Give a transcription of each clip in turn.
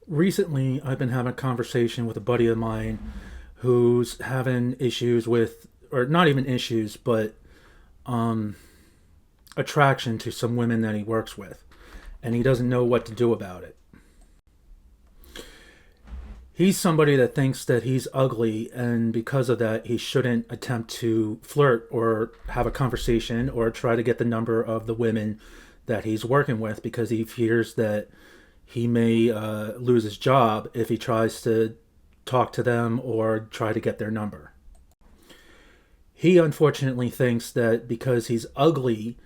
Recently, I've been having a conversation with a buddy of mine who's having issues with, or not even issues, but attraction to some women that he works with, and he doesn't know what to do about it. He's somebody that thinks that he's ugly, and because of that, he shouldn't attempt to flirt or have a conversation or try to get the number of the women that he's working with because he fears that he may lose his job if he tries to talk to them or try to get their number. He unfortunately thinks that because he's ugly,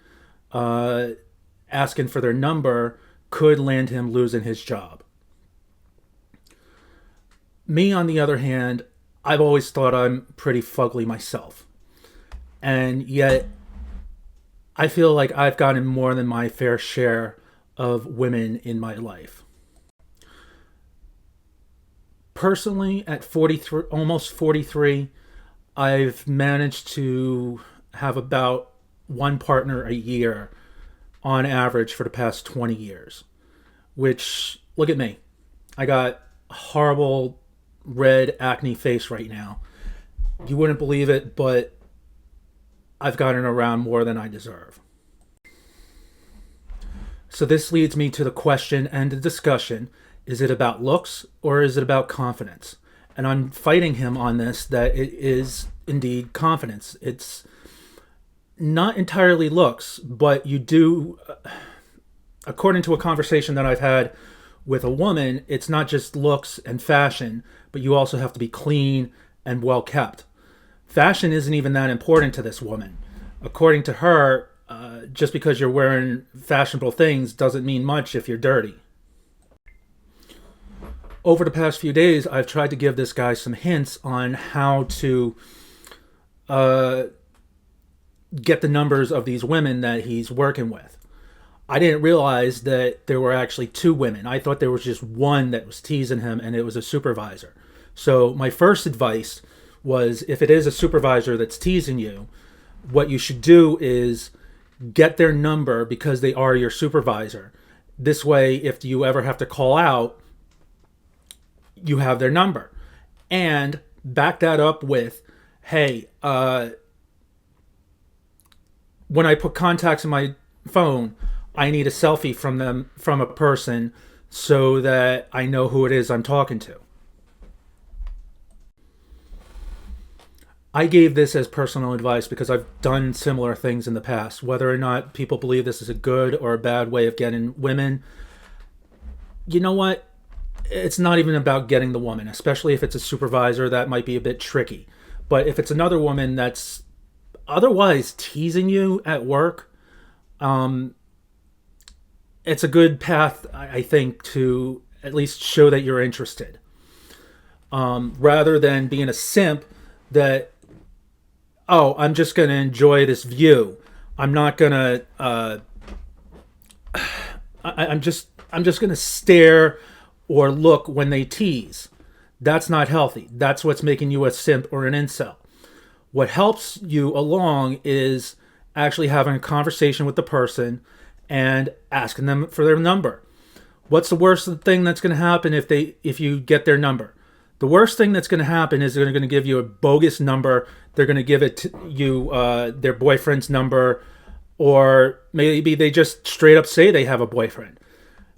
asking for their number could land him losing his job. Me, on the other hand, I've always thought I'm pretty fugly myself. And yet, I feel like I've gotten more than my fair share of women in my life. Personally, at 43, almost 43, I've managed to have about one partner a year on average for the past 20 years. Which, look at me. I got a horrible red acne face right now. You wouldn't believe it, but I've gotten around more than I deserve. So this leads me to the question and the discussion. Is it about looks or is it about confidence? And I'm fighting him on this, that it is indeed confidence. It's not entirely looks, but you do, according to a conversation that I've had with a woman, it's not just looks and fashion, but you also have to be clean and well kept. Fashion isn't even that important to this woman. According to her, just because you're wearing fashionable things doesn't mean much if you're dirty. Over the past few days, I've tried to give this guy some hints on how to get the numbers of these women that he's working with. I didn't realize that there were actually two women. I thought there was just one that was teasing him, and it was a supervisor. So my first advice was, if it is a supervisor that's teasing you, what you should do is get their number because they are your supervisor. This way, if you ever have to call out, you have their number. And back that up with, hey, when I put contacts in my phone, I need a selfie from them, from a person, so that I know who it is I'm talking to. I gave this as personal advice because I've done similar things in the past. Whether or not people believe this is a good or a bad way of getting women, you know what? It's not even about getting the woman, especially if it's a supervisor. That might be a bit tricky. But if it's another woman that's otherwise teasing you at work, it's a good path, I think, to at least show that you're interested. Rather than being a simp that, oh, I'm just going to enjoy this view. I'm not going to, I'm just going to stare or look when they tease. That's not healthy. That's what's making you a simp or an incel. What helps you along is actually having a conversation with the person and asking them for their number. What's the worst thing that's going to happen if you get their number? The worst thing that's going to happen is they're going to give you a bogus number. They're going to give it to you their boyfriend's number, or maybe they just straight up say they have a boyfriend.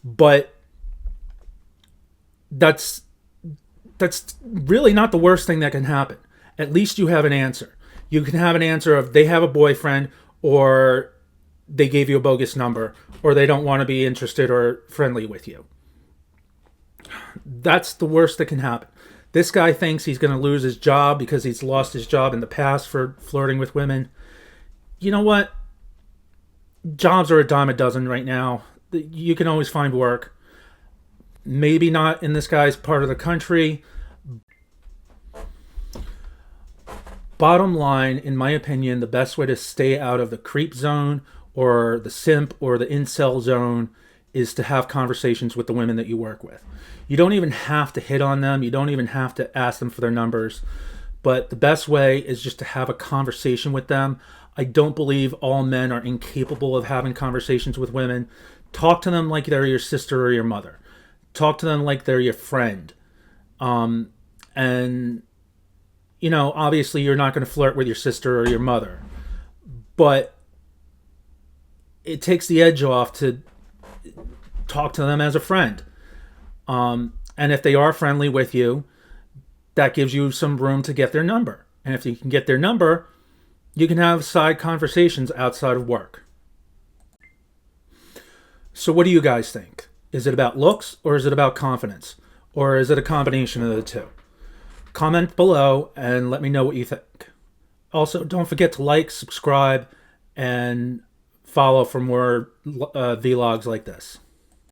But that's really not the worst thing that can happen. At least you have an answer. You can have an answer of they have a boyfriend, or they gave you a bogus number, or they don't want to be interested or friendly with you. That's the worst that can happen. This guy thinks he's going to lose his job because he's lost his job in the past for flirting with women. You know what? Jobs are a dime a dozen right now. You can always find work. Maybe not in this guy's part of the country. Bottom line, in my opinion, the best way to stay out of the creep zone or the simp or the incel zone is to have conversations with the women that you work with. You don't even have to hit on them. You don't even have to ask them for their numbers. But the best way is just to have a conversation with them. I don't believe all men are incapable of having conversations with women. Talk to them like they're your sister or your mother. Talk to them like they're your friend. And, obviously you're not going to flirt with your sister or your mother, but it takes the edge off to talk to them as a friend. And if they are friendly with you, that gives you some room to get their number. And if you can get their number, you can have side conversations outside of work. So what do you guys think? Is it about looks or is it about confidence? Or is it a combination of the two? Comment below and let me know what you think. Also, don't forget to like, subscribe, and follow for more vlogs like this.